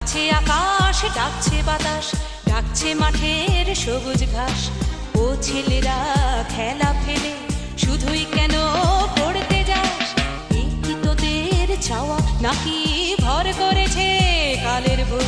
ডাকছে আকাশ, ডাকছে বাতাস, ডাকছে মাঠের সবুজ ঘাস। ও ছেলেরা খেলা ফেলে শুধুই কেন পড়তে যাস? এ কি তোদের চাওয়া নাকি ভর করেছে কালের বই?